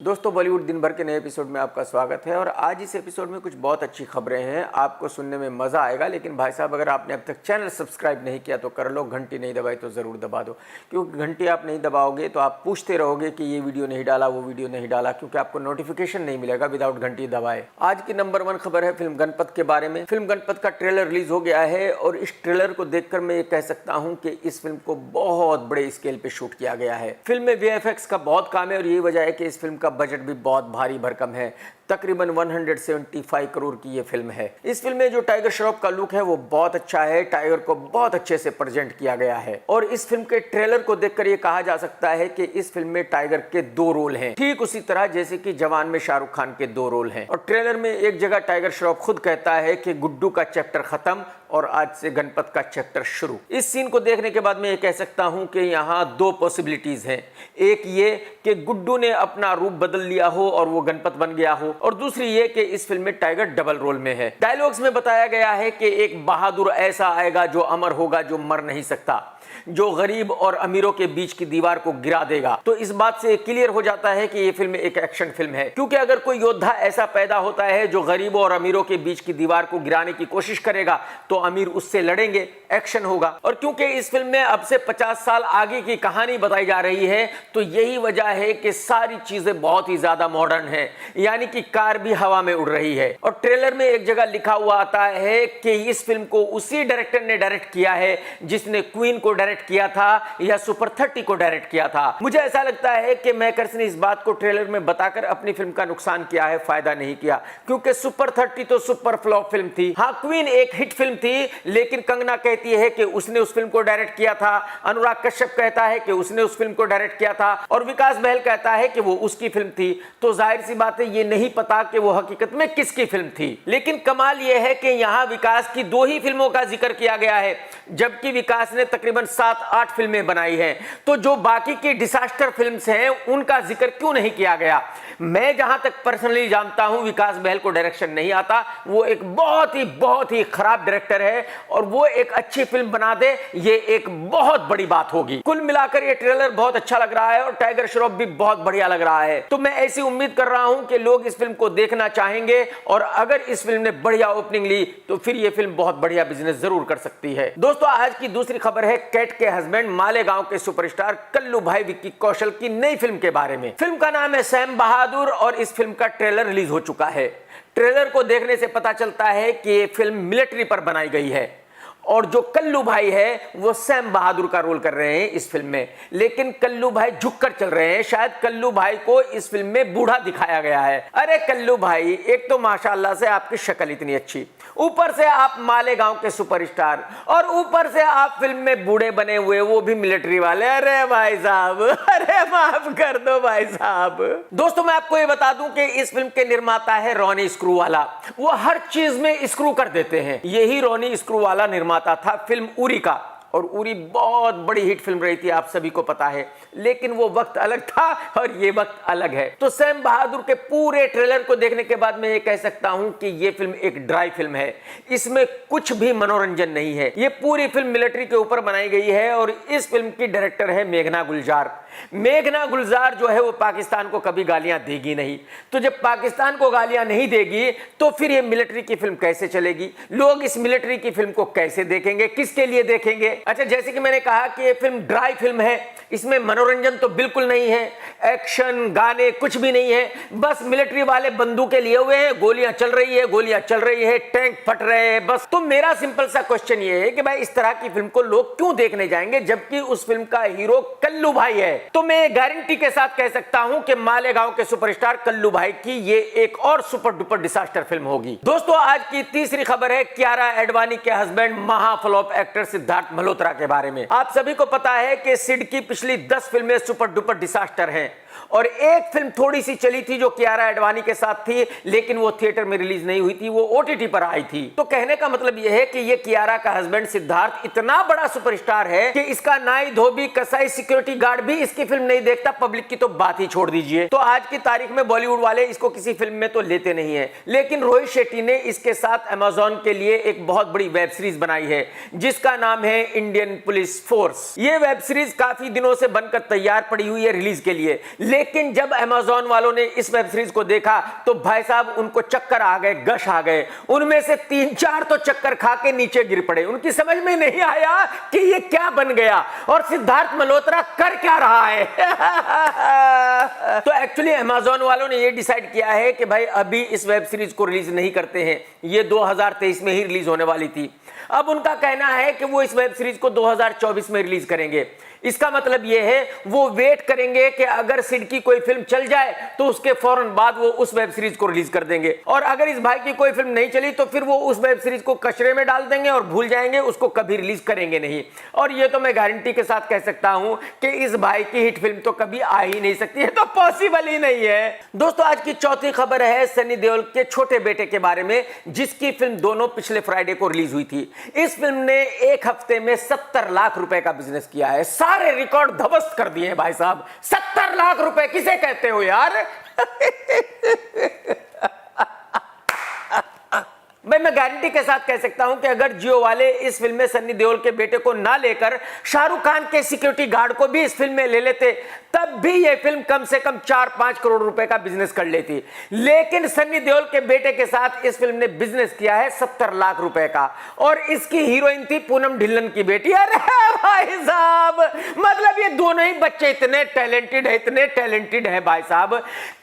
दोस्तों बॉलीवुड दिन भर के नए एपिसोड में आपका स्वागत है। और आज इस एपिसोड में कुछ बहुत अच्छी खबरें हैं, आपको सुनने में मज़ा आएगा। लेकिन भाई साहब, अगर आपने अब तक चैनल सब्सक्राइब नहीं किया तो कर लो, घंटी नहीं दबाई तो ज़रूर दबा दो, क्योंकि घंटी आप नहीं दबाओगे तो आप पूछते रहोगे कि ये वीडियो नहीं डाला, वो वीडियो नहीं डाला, क्योंकि आपको नोटिफिकेशन नहीं मिलेगा विदाउट घंटी दबाए। आज की नंबर 1 खबर है फिल्म गणपत के बारे में। फिल्म गणपत का ट्रेलर रिलीज हो गया है और इस ट्रेलर को देखकर मैं ये कह सकता हूँ कि इस फिल्म को बहुत बड़े स्केल पे शूट किया गया है। फिल्म में VFX का बहुत काम है और यही वजह है कि इस फिल्म का बजट भी बहुत भारी भरकम है। तकरीबन 175 करोड़ की ये फिल्म है। इस फिल्म में जो टाइगर श्रॉफ का लुक है वो बहुत अच्छा है। टाइगर को बहुत अच्छे से प्रेजेंट किया गया है और इस फिल्म के ट्रेलर को देखकर ये कहा जा सकता है कि इस फिल्म में टाइगर के 2 रोल हैं, ठीक उसी तरह जैसे कि जवान में शाहरुख खान के 2 रोल हैं। और ट्रेलर में एक जगह टाइगर श्रॉफ खुद कहता है कि गुड्डू का चैप्टर खत्म और आज से गणपत का चैप्टर शुरू। इस सीन को देखने के बाद मैं ये कह सकता हूं कि यहाँ 2 पॉसिबिलिटीज हैं। एक ये कि गुड्डू ने अपना रूप बदल लिया हो और वो गणपत बन गया हो, और दूसरी ये कि इस फिल्म में टाइगर डबल रोल में है। डायलॉग्स में बताया गया है कि एक बहादुर ऐसा आएगा जो अमर होगा, जो मर नहीं सकता, जो गरीब और अमीरों के बीच की दीवार को गिरा देगा। तो इस बात से क्लियर हो जाता है कि ये फिल्म एक एक्शन फिल्म है, क्योंकि अगर कोई योद्धा ऐसा पैदा होता है जो गरीबों और अमीरों के बीच की दीवार को गिराने की कोशिश करेगा तो अमीर उससे लड़ेंगे, एक्शन होगा। और क्योंकि इस फिल्म में अब से 50 साल आगे की कहानी बताई जा रही है तो यही वजह है कि सारी चीजें बहुत ही ज्यादा मॉडर्न है, यानी कि कार भी हवा में उड़ रही है। और ट्रेलर में एक जगह लिखा हुआ आता है कि इस फिल्म को उसी डायरेक्टर ने डायरेक्ट किया है जिसने क्वीन को डायरेक्ट किया था या सुपर 30 को डायरेक्ट किया था। मुझे ऐसा लगता है कि मेकर्स ने इस बात को ट्रेलर में बताकर अपनी फिल्म का नुकसान किया है, फायदा नहीं किया, क्योंकि सुपर 30 तो सुपर फ्लॉप फिल्म थी। हाँ, क्वीन एक हिट फिल्म थी, लेकिन कंगना कहती है कि उसने उस फिल्म को डायरेक्ट किया था, अनुराग कश्यप कहता है कि उसने उस फिल्म को डायरेक्ट किया था और विकास बहल कहता है कि वो उसकी फिल्म थी। तो जाहिर सी बात है ये नहीं पता कि वो हकीकत में किसकी फिल्म थी। लेकिन कमाल यह है कि यहां विकास की 2 ही फिल्मों का जिक्र किया गया है, जबकि विकास ने तकरीबन 7-8 फिल्में बनाई हैं। तो जो बाकी की डिजास्टर फिल्म्स हैं उनका जिक्र क्यों नहीं किया गया? मैं जहां तक पर्सनली जानता हूं विकास बहल को डायरेक्शन नहीं आता। वो एक बहुत ही खराब डायरेक्टर है और वो एक अच्छी फिल्म बना दे ये एक बहुत बड़ी बात होगी। कुल मिलाकर ये ट्रेलर बहुत अच्छा लग रहा है और टाइगर श्रॉफ भी बहुत बढ़िया लग रहा है। तो मैं ऐसी उम्मीद कर रहा हूं कि लोग इस फिल्म को देखना चाहेंगे और अगर इस फिल्म ने बढ़िया ओपनिंग ली तो फिर ये फिल्म बहुत बढ़िया बिजनेस जरूर कर सकती है। दोस्तों, आज की दूसरी खबर है कैट के हस्बैंड मालेगांव के सुपरस्टार कल्लू भाई विक्की कौशल की नई फिल्म के बारे में। फिल्म का नाम है सैम बहादुर और इस फिल्म का ट्रेलर रिलीज हो चुका है। ट्रेलर को देखने से पता चलता है कि ये फिल्म मिलिट्री पर बनाई गई है और जो कल्लू भाई है वो सैम बहादुर का रोल कर रहे हैं इस फिल्म में। लेकिन कल्लू भाई झुककर चल रहे हैं, शायद कल्लू भाई को इस फिल्म में बूढ़ा दिखाया गया है। अरे कल्लू भाई, एक तो माशाल्लाह से आपकी शक्ल इतनी अच्छी, ऊपर से आप मालेगांव के सुपरस्टार और ऊपर से आप फिल्म में बूढ़े बने हुए, वो भी मिलिट्री वाले। अरे भाई साहब, अरे माफ कर दो भाई साहब। दोस्तों, मैं आपको ये बता दूं कि इस फिल्म के निर्माता है रॉनी स्क्रूवाला। वो हर चीज में स्क्रू कर देते हैं। यही रॉनी स्क्रूवाला निर्माता था फिल्म उरी का, और उरी बहुत बड़ी हिट फिल्म रही थी, आप सभी को पता है। लेकिन वो वक्त अलग था और ये वक्त अलग है। तो सैम बहादुर के पूरे ट्रेलर को देखने के बाद मैं ये कह सकता हूं कि ये फिल्म एक ड्राई फिल्म है, इसमें कुछ भी मनोरंजन नहीं है। ये पूरी फिल्म मिलिट्री के ऊपर बनाई गई है और इस फिल्म की डायरेक्टर है मेघना गुलजार। मेघना गुलजार जो है वो पाकिस्तान को कभी गालियां देगी नहीं। तो जब पाकिस्तान को गालियां नहीं देगी तो फिर ये मिलिट्री की फिल्म कैसे चलेगी? लोग इस मिलिट्री की फिल्म को कैसे देखेंगे, किसके लिए देखेंगे? अच्छा, जैसे कि मैंने कहा कि ये फिल्म ड्राई फिल्म है, इसमें मनोरंजन तो बिल्कुल नहीं है, एक्शन गाने कुछ भी नहीं है। बस मिलिट्री वाले बंदूकें लिए हुए हैं, गोलियां चल रही है, टैंक फट रहे हैं, बस। तो मेरा सिंपल सा क्वेश्चन ये है कि भाई इस तरह की फिल्म को लोग क्यों देखने जाएंगे जबकि उस फिल्म का हीरो कल्लू भाई है? तो मैं गारंटी के साथ कह सकता हूं कि मालेगांव के सुपरस्टार कल्लू भाई की ये एक और सुपर डुपर डिजास्टर फिल्म होगी। दोस्तों, आज की तीसरी खबर है कियारा एडवाणी के हस्बैंड महाफ्लॉप एक्टर सिद्धार्थ मल्होत्रा के बारे में। आप सभी को पता है कि सिड की पिछली 10 फिल्में सुपर डुपर डिजास्टर हैं और एक फिल्म थोड़ी सी चली थी जो कियारा एडवाणी के साथ थी, लेकिन वो थिएटर में रिलीज नहीं हुई थी, वो OTT पर आई थी। तो कहने का मतलब यह है कि ये कियारा का हस्बैंड सिद्धार्थ इतना बड़ा सुपरस्टार है कि इसका नाई धोबी कसाई सिक्योरिटी गार्ड भी इसकी फिल्म नहीं देखता, पब्लिक की तो बात ही छोड़ दीजिए। तो आज की तारीख में बॉलीवुड वाले इसको किसी फिल्म में तो लेते नहीं है, लेकिन रोहित शेट्टी ने इसके साथ अमेज़न के लिए एक बहुत बड़ी वेब सीरीज बनाई है जिसका नाम है इंडियन पुलिस फोर्स। ये वेब सीरीज काफी दिनों से बनकर तैयार पड़ी हुई है रिलीज के लिए, लेकिन जब अमेज़न वालों ने इस वेब सीरीज को देखा तो भाई साहब उनको चक्कर आ गए, गश आ गए। उनमें से 3-4 तो चक्कर खा के नीचे गिर पड़े। उनकी समझ में नहीं आया कि ये क्या बन गया और सिद्धार्थ मल्होत्रा कर क्या रहा है। तो एक्चुअली अमेज़न वालों ने ये डिसाइड किया है कि भाई अभी इस वेब सीरीज को रिलीज नहीं करते हैं, ये 2023 में ही रिलीज होने वाली थी। अब उनका कहना है कि वो इस वेब सीरीज को 2024 में रिलीज करेंगे। इसका मतलब यह है वो वेट करेंगे कि अगर सिड की कोई फिल्म चल जाए तो उसके फौरन बाद वो उस वेब सीरीज को रिलीज कर देंगे, और अगर इस भाई की कोई फिल्म नहीं चली तो फिर वो उस वेब सीरीज को कचरे में डाल देंगे और भूल जाएंगे, उसको कभी रिलीज करेंगे नहीं। और ये तो मैं गारंटी के साथ कह सकता हूं कि इस भाई की हिट फिल्म तो कभी आ ही नहीं सकती है, तो पॉसिबल ही नहीं है। दोस्तों आज की चौथी खबर है सनी देओल के छोटे बेटे के बारे में, जिसकी फिल्म दोनों पिछले फ्राइडे को रिलीज हुई थी। इस फिल्म ने एक हफ्ते में 70 लाख रुपए का बिजनेस किया है, सारे रिकॉर्ड ध्वस्त कर दिए भाई साहब। 70 लाख रुपए किसे कहते हो यार। मैं गारंटी के साथ कह सकता हूं कि अगर जियो वाले इस फिल्म में सन्नी देओल के बेटे को ना लेकर शाहरुख खान के सिक्योरिटी गार्ड को भी इस फिल्म में ले लेते, तब भी यह फिल्म कम से कम 4-5 करोड़ रुपए का बिजनेस कर लेती। लेकिन सन्नी देओल के बेटे के साथ इस फिल्म ने बिजनेस किया है 70 लाख रुपए का, और इसकी हीरोइन थी पूनम ढिल्लन की बेटी। अरे भाई साहब, मतलब ये दोनों ही बच्चे इतने टैलेंटेड है भाई साहब,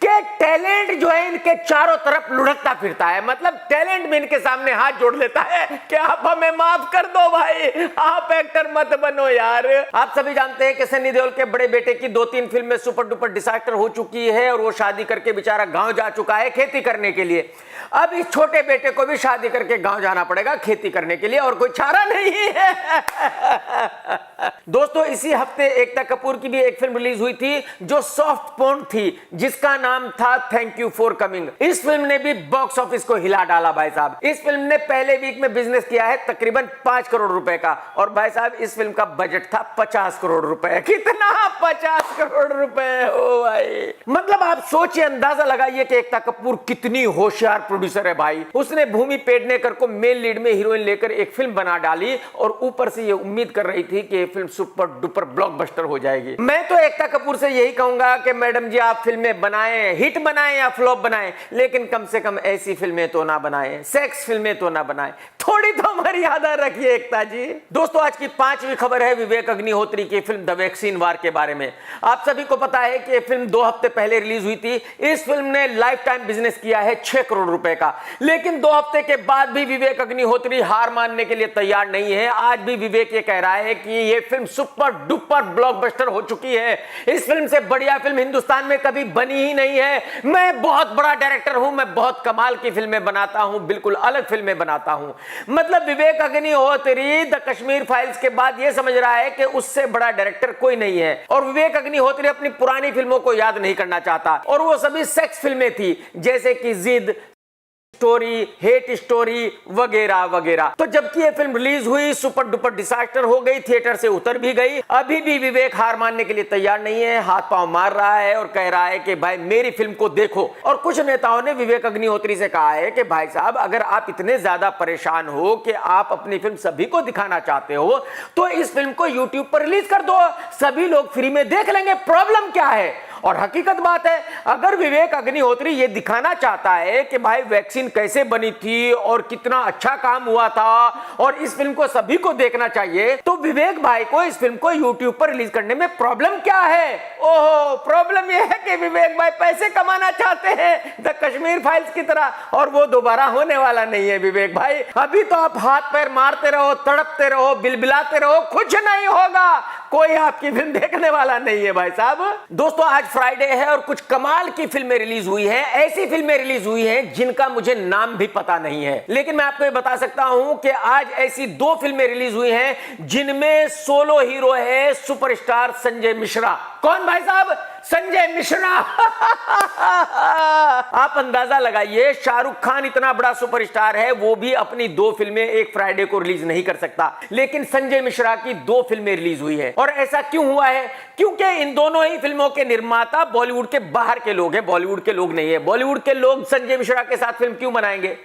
के टैलेंट जो है इनके चारों तरफ लुढ़कता फिरता है। मतलब टैलेंट में इनके सामने हाथ जोड़ लेता है कि आप हमें माफ कर दो भाई, आप एक्टर मत बनो यार। आप सभी जानते हैं कि सनी देओल के बड़े बेटे की 2-3 फिल्में सुपर डुपर डिजास्टर हो चुकी है और वो शादी करके बेचारा गांव जा चुका है खेती करने के लिए। अब इस छोटे बेटे को भी शादी करके गांव जाना पड़ेगा खेती करने के लिए, और कोई चारा नहीं है। दोस्तों इसी हफ्ते एकता कपूर की भी एक फिल्म रिलीज हुई थी जो सॉफ्ट पोर्न थी, जिसका नाम था थैंक यू फॉर कमिंग। इस फिल्म ने भी बॉक्स ऑफिस को हिला डाला भाई साहब। इस फिल्म ने पहले वीक में बिजनेस किया है तकरीबन 5 करोड़ रुपए का, और भाई साहब इस फिल्म का बजट था 50 करोड़ रुपए। कितना? 50 करोड़ रुपए। ओ भाई, मतलब आप सोचिए, अंदाजा लगाइए कि एकता कपूर कितनी होशियार प्रोड्यूसर है भाई। उसने भूमि पेडनेकर को मेन लीड में हीरोइन लेकर एक फिल्म बना डाली, और ऊपर से ये उम्मीद कर रही थी कि ये फिल्म सुपर डुपर ब्लॉकबस्टर हो जाएगी। मैं तो एकता कपूर से यही कहूंगा कि मैडम जी आप फिल्में बनाएं, हिट बनाएं या फ्लॉप बनाएं, लेकिन कम से कम ऐसी फिल्में तो ना बनाएं, सेक्स फिल्में तो ना बनाएं, थोड़ी तो मर्यादा रखिए एकता जी। दोस्तों आज की 5वीं खबर है विवेक अग्निहोत्री की फिल्म द वैक्सीन वार के बारे में। आप सभी को पता है कि ये फिल्म 2 हफ्ते पहले रिलीज हुई थी। इस फिल्म ने लाइफ टाइम बिजनेस किया है 6 करोड़ रुपए का, लेकिन 2 हफ्ते के बाद भी विवेक अग्निहोत्री हार मानने के लिए तैयार नहीं है। आज भी विवेक ये कह रहा है कि ये फिल्म सुपर डुपर ब्लॉकबस्टर हो चुकी है, इस फिल्म से बढ़िया फिल्म हिंदुस्तान में कभी बनी ही नहीं है। मैं बहुत बड़ा डायरेक्टर हूं, मैं बहुत कमाल की फिल्में बनाता हूं, बिल्कुल अलग फिल्में बनाता हूं। मतलब विवेक अग्निहोत्री द कश्मीर फाइल्स के बाद यह समझ रहा है कि उससे बड़ा डायरेक्टर कोई नहीं है, और विवेक अग्निहोत्री अपनी पुरानी फिल्मों को याद नहीं करना चाहता, और वो सभी सेक्स फिल्में थी जैसे कि जिद, स्टोरी, हेट स्टोरी वगैरह वगैरह। तो जबकि ये फिल्म रिलीज हुई सुपर डुपर डिजास्टर हो गई, थिएटर से उतर भी गई, अभी भी विवेक हार मानने के लिए तैयार नहीं है, हाथ पांव मार रहा है और कह रहा है कि भाई मेरी फिल्म को देखो। और कुछ नेताओं ने विवेक अग्निहोत्री से कहा है कि भाई साहब अगर आप इतने ज्यादा परेशान हो कि आप अपनी फिल्म सभी को दिखाना चाहते हो तो इस फिल्म को यूट्यूब पर रिलीज कर दो, सभी लोग फ्री में देख लेंगे, प्रॉब्लम क्या है। और हकीकत बात है, अगर विवेक अग्निहोत्री ये दिखाना चाहता है कि भाई वैक्सीन कैसे बनी थी और कितना अच्छा काम हुआ था और इस फिल्म को सभी को देखना चाहिए, तो विवेक भाई को इस फिल्म को यूट्यूब पर रिलीज करने में प्रॉब्लम क्या है? ओहो, प्रॉब्लम यह है कि विवेक भाई पैसे कमाना चाहते हैं द कश्मीर फाइल्स की तरह, और वो दोबारा होने वाला नहीं है विवेक भाई। अभी तो आप हाथ पैर मारते रहो, तड़पते रहो, बिलबिलाते रहो, कुछ नहीं होगा, कोई आपकी फिल्म देखने वाला नहीं है भाई साहब। दोस्तों आज फ्राइडे है और कुछ कमाल की फिल्में रिलीज हुई हैं, ऐसी फिल्में रिलीज हुई हैं जिनका मुझे नाम भी पता नहीं है, लेकिन मैं आपको ये बता सकता हूं कि आज ऐसी 2 फिल्में रिलीज हुई हैं जिनमें सोलो हीरो है सुपरस्टार संजय मिश्रा। कौन भाई साहब? संजय मिश्रा। आप अंदाजा लगाइए, शाहरुख खान इतना बड़ा सुपरस्टार है, वो भी अपनी 2 फिल्में एक फ्राइडे को रिलीज नहीं कर सकता, लेकिन संजय मिश्रा की 2 फिल्में रिलीज हुई है। और ऐसा क्यों हुआ है? क्योंकि इन दोनों ही फिल्मों के निर्माता बॉलीवुड के बाहर के लोग हैं, बॉलीवुड के लोग नहीं है। बॉलीवुड के लोग संजय मिश्रा के साथ फिल्म क्यों बनाएंगे?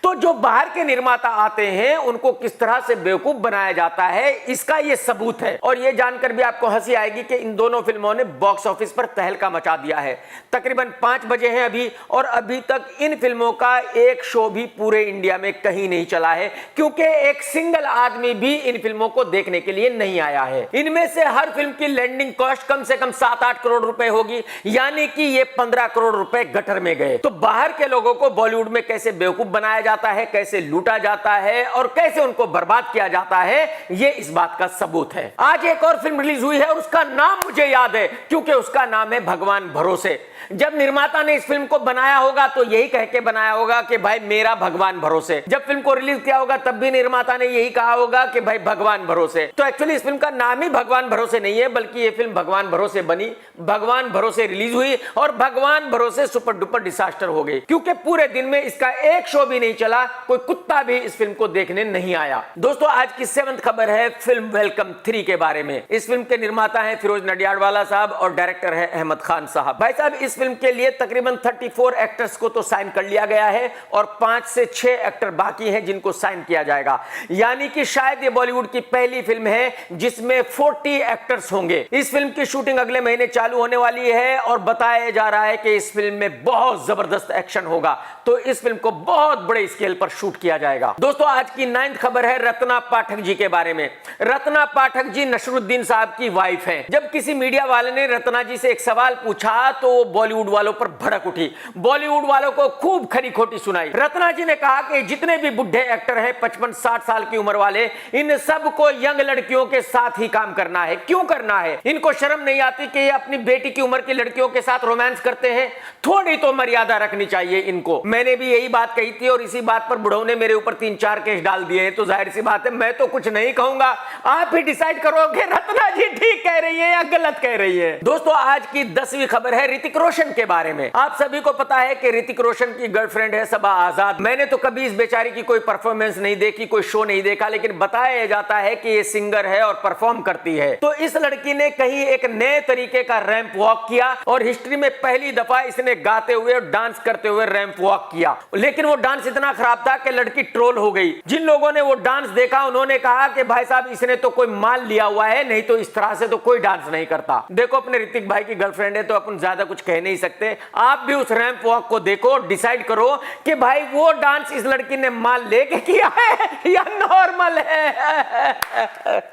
तो जो बाहर के निर्माता आते हैं उनको किस तरह से बेवकूफ बनाया जाता है, इसका यह सबूत है। और यह जानकर भी आपको हंसी आएगी कि इन दोनों फिल्मों ने बॉक्स ऑफिस पर तहलका मचा दिया है। तकरीबन 5 बजे हैं अभी, और अभी तक इन फिल्मों का एक शो भी पूरे इंडिया में कहीं नहीं चला है, क्योंकि एक सिंगल आदमी भी इन फिल्मों को देखने के लिए नहीं आया है। इनमें से हर फिल्म की लैंडिंग कॉस्ट कम से कम 7-8 करोड़ रुपए होगी, यानी कि ये 15 करोड़ रुपए गटर में गए। तो बाहर के लोगों को बॉलीवुड में कैसे बेवकूफ बनाया जाता है, कैसे लूटा जाता है और कैसे उनको बर्बाद किया जाता है, ये इस बात का सबूत है। आज एक और फिल्म रिलीज हुई है और उसका नाम मुझे याद है, क्योंकि उसका नाम है भगवान भरोसे। जब निर्माता ने इस फिल्म को बनाया होगा तो यही कह के बनाया होगा कि भाई मेरा भगवान भरोसे। जब फिल्म को रिलीज किया होगा तब भी निर्माता ने यही कहा होगा कि भाई भगवान भरोसे। तो एक्चुअली इस फिल्म का नाम ही भगवान भरोसे नहीं है, बल्कि ये फिल्म भगवान भरोसे बनी, भगवान भरोसे रिलीज हुई और भगवान भरोसे सुपर डुपर डिसास्टर हो गई, क्योंकि पूरे दिन में इसका एक शो भी नहीं चला, कोई कुत्ता भी इस फिल्म को देखने नहीं आया। दोस्तों, आज की 7th खबर है फिल्म वेलकम 3 के बारे में। इस फिल्म के निर्माता हैं फिरोज नडियाडवाला साहब और डायरेक्टर है अहमद खान साहब। भाई साहब, इस फिल्म के लिए तकरीबन 34 एक्टर्स को तो साइन कर लिया गया है और 5 से 6 एक्टर बाकी हैं जिनको साइन किया जाएगा, यानी कि शायद ये बॉलीवुड की पहली फिल्म है जिसमें 40 एक्टर्स होंगे। इस फिल्म की शूटिंग अगले महीने चालू होने वाली है और बताया जा रहा है कि इस फिल्म में बहुत जबरदस्त एक्शन होगा, तो इस फिल्म को बहुत बड़े स्केल पर शूट किया जाएगा। दोस्तों, आज की 9th खबर है रत्ना पाठक जी के बारे में। रत्ना पाठक जी नसरुद्दीन साहब की वाइफ हैं। जब किसी मीडिया वाले ने रत्ना जी से एक सवाल पूछा तो वो बॉलीवुड वालों पर भड़क उठी, बॉलीवुड वालों को खूब खरी खोटी सुनाई। रत्ना जी ने कहा कि जितने भी बुढ़े एक्टर हैं 55-60 साल की उम्र वाले, इन सबको यंग लड़कियों के साथ ही काम करना है। क्यों करना है? इनको शर्म नहीं आती कि ये अपनी बेटी की उम्र की लड़कियों के साथ रोमांस करते हैं? थोड़ी तो मर्यादा रखनी चाहिए इनको। मैंने भी यही बात कही थी और इसी बात पर बुढ़ों ने मेरे ऊपर 3-4 केस डाल दिए हैं, तो जाहिर सी बात है मैं तो कुछ नहीं कहूंगा, आप ही डिसाइड करोगे रत्ना जी ठीक कह रही है या गलत कह रही है। दोस्तों, आज की 10वीं खबर है ऋतिक रोशन के बारे में। आप सभी को पता है कि ऋतिक रोशन की गर्लफ्रेंड है सबा आजाद। मैंने तो कभी इस बेचारी की कोई परफॉर्मेंस नहीं देखी, कोई शो नहीं देखा, लेकिन बताया जाता है कि ये सिंगर है और परफॉर्म करती है। तो इस लड़की ने कहीं एक नए तरीके का रैंप वॉक किया और हिस्ट्री में पहली दफा इसने गाते हुए और डांस करते हुए रैंप वॉक किया, लेकिन वो डांस इतना खराब था कि लड़की ट्रोल हो गई। जिन लोगों ने वो डांस देखा उन्होंने कहा कि भाई साहब इसने तो कोई माल लिया हुआ है, नहीं तो इस तरह से तो कोई डांस नहीं करता। देखो, अपने ऋतिक भाई की गर्लफ्रेंड है तो अपन ज्यादा कुछ कह नहीं सकते। आप भी उस रैंप वॉक को देखो, डिसाइड करो कि भाई वो डांस इस लड़की ने माल लेके किया है या नॉर्मल है।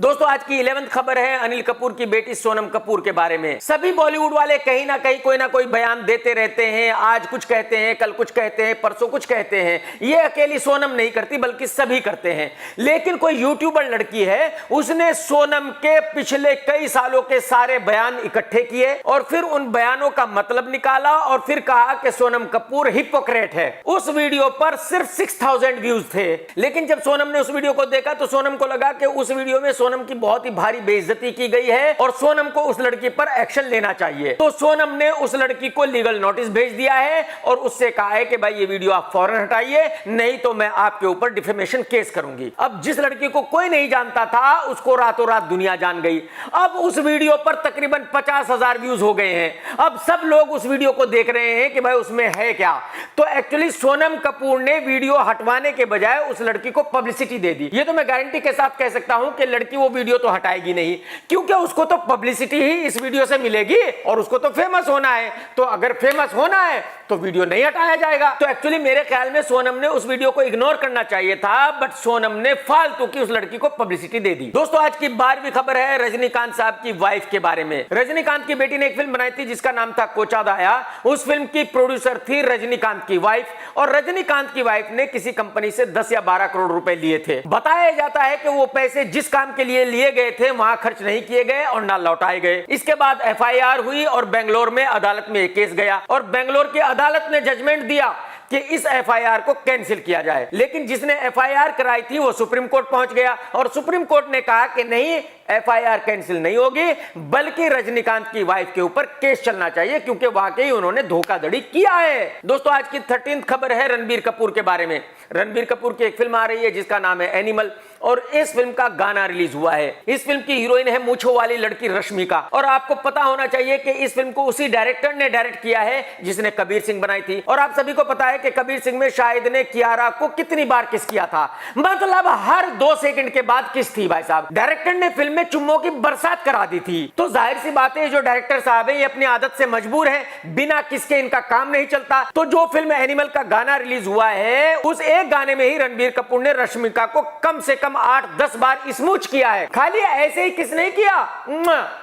दोस्तों, आज की 11th खबर है अनिल कपूर की बेटी सोनम कपूर के बारे में। सभी बॉलीवुड वाले कहीं ना कहीं कोई ना कोई बयान देते रहते हैं, आज कुछ कहते हैं, कल कुछ कहते हैं, परसों कुछ कहते हैं। ये अकेली सोनम नहीं करती बल्कि सभी करते हैं। लेकिन कोई यूट्यूबर लड़की है, उसने सोनम के पिछले कई सालों के सारे बयान इकट्ठे किए और फिर उन बयानों का मतलब निकाला और फिर कहा कि सोनम कपूर हिपोक्रेट है। उस वीडियो पर सिर्फ 6000 व्यूज थे, लेकिन जब सोनम ने उस वीडियो को देखा तो सोनम को लगा कि उस वीडियो में सोनम की बहुत ही भारी बेइज्जती की गई है और सोनम को उस लड़की पर एक्शन लेना चाहिए। तो सोनम ने उस लड़की को लीगल नोटिस भेज दिया है और उससे कहा है कि भाई ये वीडियो आप फौरन हटाइए, नहीं तो मैं आपके ऊपर डिफेमेशन केस करूंगी। अब जिस लड़की को कोई नहीं जानता था उसको रातों रात दुनिया जान गई। अब उस वीडियो पर तकरीबन 50,000 व्यूज हो गए हैं। अब सब लोग उस वीडियो को देख रहे हैं कि भाई उसमें है क्या। तो एक्चुअली सोनम कपूर ने वीडियो हटवाने के बजाय उस लड़की को पब्लिसिटी दे दी। ये तो मैं गारंटी के साथ कह सकता हूं कि लड़की वो वीडियो तो हटाएगी नहीं, क्योंकि उसको तो पब्लिसिटी ही इस वीडियो से मिलेगी और उसको तो फेमस होना है। तो अगर फेमस होना है तो वीडियो नहीं हटाया जाएगा। तो एक्चुअली मेरे ख्याल में सोनम ने उस वीडियो को इग्नोर करना चाहिए था, बट सोनम ने फालतू की उस लड़की को पब्लिसिटी दे दी। दोस्तों, आज की 12वीं खबर है रजनीकांत साहब की वाइफ के बारे में। रजनीकांत की बेटी ने एक फिल्म बनाई थी जिसका नाम था कोचा दाया। उस फिल्म की प्रोड्यूसर थी रजनीकांत की वाइफ और रजनीकांत की वाइफ ने किसी कंपनी से 10 या 12 करोड़ रुपए लिए थे। बताया जाता है कि वो पैसे जिस काम के लिए लिए गए थे वहां खर्च नहीं किए गए और ना लौटाए गए। इसके बाद FIR हुई और बेंगलोर में अदालत में एक केस गया और बेंगलोर की अदालत ने जजमेंट दिया कि इस FIR को कैंसिल किया जाए। लेकिन जिसने FIR कराई थी वो सुप्रीम कोर्ट पहुंच गया और सुप्रीम कोर्ट ने कहा कि नहीं, FIR कैंसिल नहीं होगी, बल्कि रजनीकांत की वाइफ के ऊपर केस चलना चाहिए, क्योंकि वाकई उन्होंने धोखाधड़ी किया है। दोस्तों आज की 13th खबर है रणबीर कपूर के बारे में। रणबीर कपूर की एक फिल्म आ रही है जिसका नाम है एनिमल, और इस फिल्म का गाना रिलीज हुआ है। इस फिल्म की हीरोइन है मूंछों वाली लड़की रश्मिका, और आपको पता होना चाहिए कि इस फिल्म को उसी डायरेक्टर ने डायरेक्ट किया है जिसने कबीर सिंह बनाई थी। और आप सभी को पता है कि कबीर सिंह में शाहिद ने कियारा को कितनी बार किस किया था, मतलब हर 2 सेकंड के बाद किस थी भाई साहब। डायरेक्टर ने फिल्म में चुम्मों की बरसात करा दी थी। तो जाहिर सी बात है जो डायरेक्टर साहब है ये अपनी आदत से मजबूर है, बिना किसके इनका काम नहीं चलता। तो जो फिल्म एनिमल का गाना रिलीज हुआ है, उस एक गाने में ही रणबीर कपूर ने रश्मिका को कम से कम 8-10 बार स्मूच किया है। खाली ऐसे ही किस नहीं किया,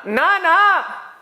ना ना,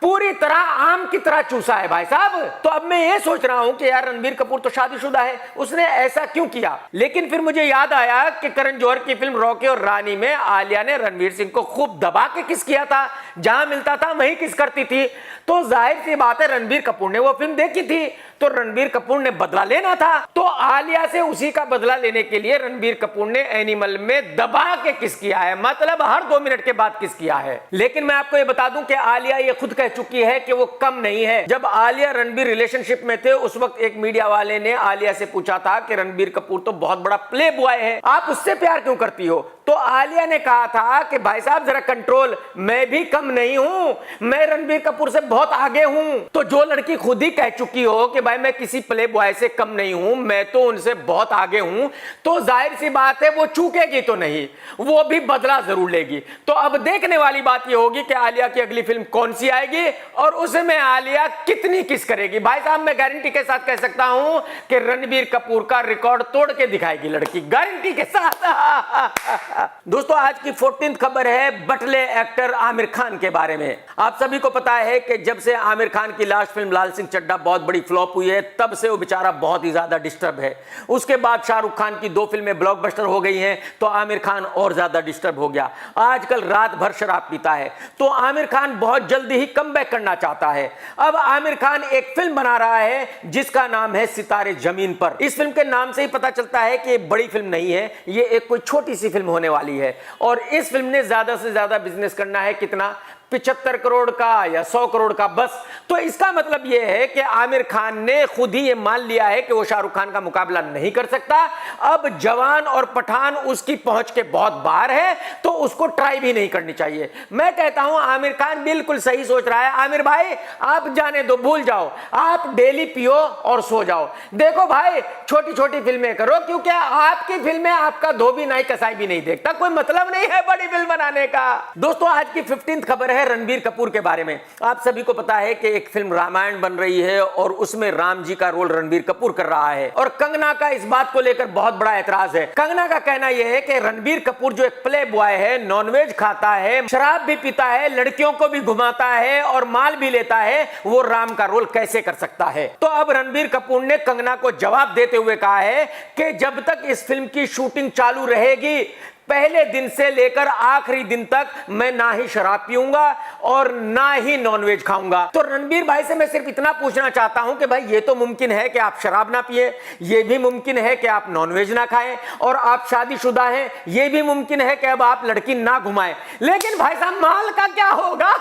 पूरी तरह आम की तरह चूसा है भाई साहब। तो अब मैं ये सोच रहा हूं कि यार रणबीर कपूर तो शादीशुदा है, उसने ऐसा क्यों किया। लेकिन फिर मुझे याद आया कि करण जौहर की फिल्म रॉकी और रानी में आलिया ने रणवीर सिंह को खूब दबा के किस किया था, जहां मिलता था वहीं किस करती थी। तो जाहिर सी बात है रणबीर कपूर ने वो फिल्म देखी थी, तो रणबीर कपूर ने बदला लेना था। तो आलिया से उसी का बदला लेने के लिए रणबीर कपूर ने एनिमल में दबा के किस किया है, मतलब हर 2 मिनट के बाद किस किया है। लेकिन मैं आपको ये बता दूं कि आलिया ये खुद कह चुकी है कि वो कम नहीं है। जब आलिया रणबीर रिलेशनशिप में थे, उस वक्त एक मीडिया वाले ने आलिया से पूछा था कि रणबीर कपूर तो बहुत बड़ा प्ले बॉय है, आप उससे प्यार क्यों करती हो। तो आलिया ने कहा था कि भाई साहब जरा कंट्रोल, मैं भी कम नहीं हूं, मैं रणबीर कपूर से बहुत आगे हूं। तो जो लड़की खुद ही कह चुकी हो कि भाई मैं किसी प्ले बॉय से कम नहीं हूं, मैं तो उनसे बहुत आगे हूं, तो जाहिर सी बात है वो चूकेगी तो नहीं, वो भी बदला जरूर लेगी। तो अब देखने वाली बात ये होगी कि आलिया की अगली फिल्म कौन सी आएगी और उसमें आलिया कितनी किस करेगी। भाई साहब मैं गारंटी के साथ कह सकता हूं कि रणबीर कपूर का रिकॉर्ड तोड़ के दिखाएगी लड़की, गारंटी के साथ। दोस्तों आज की 14th खबर है बटले एक्टर आमिर खान के बारे में। आप सभी को पता है कि जब से आमिर खान की लास्ट फिल्म लाल सिंह चड्ढा बहुत बड़ी फ्लॉप हुई है, तब से वो बेचारा बहुत ही ज्यादा डिस्टर्ब है। उसके बाद शाहरुख खान की 2 फिल्में ब्लॉकबस्टर हो गई हैं, तो आमिर खान और ज्यादा डिस्टर्ब हो गया। आजकल रात भर शराब पीता है, तो आमिर खान बहुत जल्दी ही कमबैक करना चाहता है। अब आमिर खान एक फिल्म बना रहा है जिसका नाम है सितारे जमीन पर। इस फिल्म के नाम से ही पता चलता है कि ये बड़ी फिल्म नहीं है, ये एक कोई छोटी सी फिल्म होने वाली है। और इस फिल्म ने ज्यादा से ज्यादा बिजनेस करना है, कितना, 75 करोड़ का या 100 करोड़ का बस। तो इसका मतलब यह है कि आमिर खान ने खुद ही ये मान लिया है कि वो शाहरुख खान का मुकाबला नहीं कर सकता। अब जवान और पठान उसकी पहुंच के बहुत बाहर है, तो उसको ट्राई भी नहीं करनी चाहिए। मैं कहता हूं आमिर खान बिल्कुल सही सोच रहा है। आमिर भाई आप जाने दो, भूल जाओ, आप डेली पियो और सो जाओ। देखो भाई छोटी छोटी फिल्में करो, क्योंकि आपकी फिल्में आपका धोबी नाई कसाई भी नहीं देखता, कोई मतलब नहीं है बड़ी फिल्म बनाने का। दोस्तों आज की 15th खबर है रणबीर कपूर के बारे में। आप सभी को पता है कि एक फिल्म रामायण बन रही है और उसमें राम जी का रोल रणबीर कपूर कर रहा है, और कंगना का इस बात को लेकर बहुत बड़ा एतराज है। कंगना का कहना यह है कि रणबीर कपूर जो एक प्ले बॉय है, नॉनवेज खाता है, शराब भी पीता है, लड़कियों को भी घुमाता है और माल भी लेता है, वो राम का रोल कैसे कर सकता है। तो अब रणबीर कपूर ने कंगना को जवाब देते हुए कहा है कि जब तक इस फिल्म की शूटिंग चालू रहेगी, पहले दिन से लेकर आखिरी दिन तक मैं ना ही शराब पीऊंगा और ना ही नॉनवेज खाऊंगा। तो रणबीर भाई से मैं सिर्फ इतना पूछना चाहता हूं कि भाई ये तो मुमकिन है कि आप शराब ना पिए, ये भी मुमकिन है कि आप नॉनवेज ना खाएं, और आप शादीशुदा हैं, ये भी मुमकिन है कि अब आप लड़की ना घुमाएं, लेकिन भाई साहब माल का क्या होगा?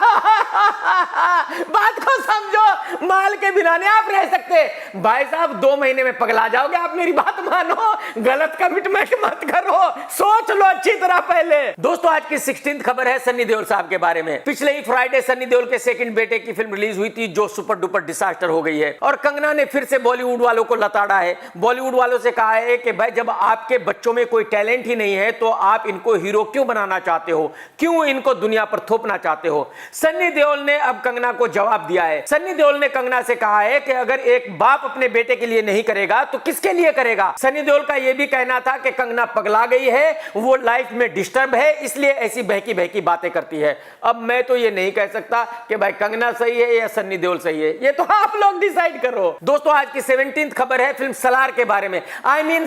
बात को समझो, माल के बिना नहीं आप रह सकते। भाई साहब 2 महीने में पगला जाओगे, आप मेरी बात मानो, गलत कमिटमेंट मत करो, सोच लो अच्छी तरह पहले। दोस्तों आज की 16th खबर है सन्नी देओल साहब के बारे में। पिछले ही फ्राइडे सन्नी देओल के सेकंड बेटे की फिल्म रिलीज हुई थी जो सुपर डुपर डिसास्टर हो गई है, और कंगना ने फिर से बॉलीवुड वालों को लताड़ा है। बॉलीवुड वालों से कहा है कि भाई जब आपके बच्चों में कोई टैलेंट ही नहीं है तो आप इनको हीरो क्यों बनाना चाहते हो, क्यों इनको दुनिया पर थोपना चाहते हो। सन्नी देओल ने अब कंगना को जवाब दिया है। सन्नी देओल ने कंगना से कहा है कि अगर एक बाप अपने बेटे के लिए नहीं करेगा तो किसके लिए करेगा। सन्नी देओल का यह भी कहना था कि कंगना पगला गई है, वो लाइफ में डिस्टर्ब है, इसलिए ऐसी बहकी बहकी बातें करती है। अब मैं तो ये नहीं कह सकता कि भाई कंगना सही है या सन्नी देओल सही है, ये तो आप लोग डिसाइड करो। दोस्तों आज की 17th खबर है फिल्म सलार के बारे में,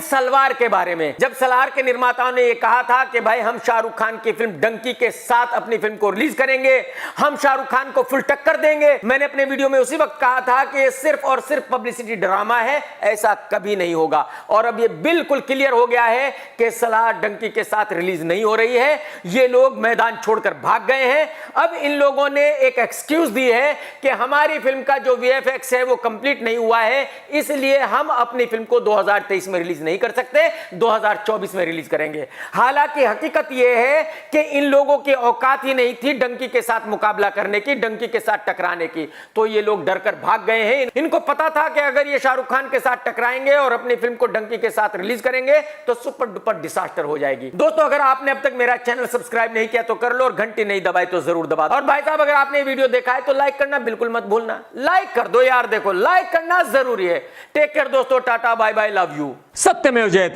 सलवार के बारे में। जब सलार के निर्माताओं ने ये कहा था कि भाई हम शाहरुख खान की फिल्म डंकी के साथ अपनी फिल्म को रिलीज करेंगे, हम शाहरुख खान को फुल टक्कर देंगे, मैंने अपने वीडियो में उसी वक्त कहा था कि ये सिर्फ और सिर्फ पब्लिसिटी ड्रामा है, ऐसा कभी नहीं होगा। और अब ये बिल्कुल क्लियर हो गया है कि सलार डंकी के साथ साथ रिलीज नहीं हो रही है। ये लोग मैदान छोड़कर भाग गए हैं। अब इन लोगों ने एक एक्सक्यूज दी है कि हमारी फिल्म का जो वीएफएक्स है वो कंप्लीट नहीं हुआ है, इसलिए हम अपनी फिल्म को 2023 में रिलीज नहीं कर सकते, 2024 में रिलीज करेंगे। हालांकि हकीकत यह है कि इन लोगों की औकात ही नहीं थी डंकी के साथ मुकाबला करने की, डंकी के साथ टकराने की, तो ये लोग डरकर भाग गए हैं। इनको पता था कि अगर ये शाहरुख खान के साथ टकराएंगे और अपनी फिल्म को डंकी के साथ रिलीज करेंगे तो सुपर डुपर डिसास्टर हो जाएगी। दोस्तों, अगर आपने अब तक मेरा चैनल सब्सक्राइब नहीं किया तो कर लो और घंटी नहीं दबाई तो जरूर दबा दो। और भाई साहब, अगर आपने वीडियो देखा है तो लाइक करना बिल्कुल मत भूलना। लाइक कर दो यार, देखो लाइक करना जरूरी है। टेक केयर दोस्तों, tata bye bye, love you, सत्यमेव जयते।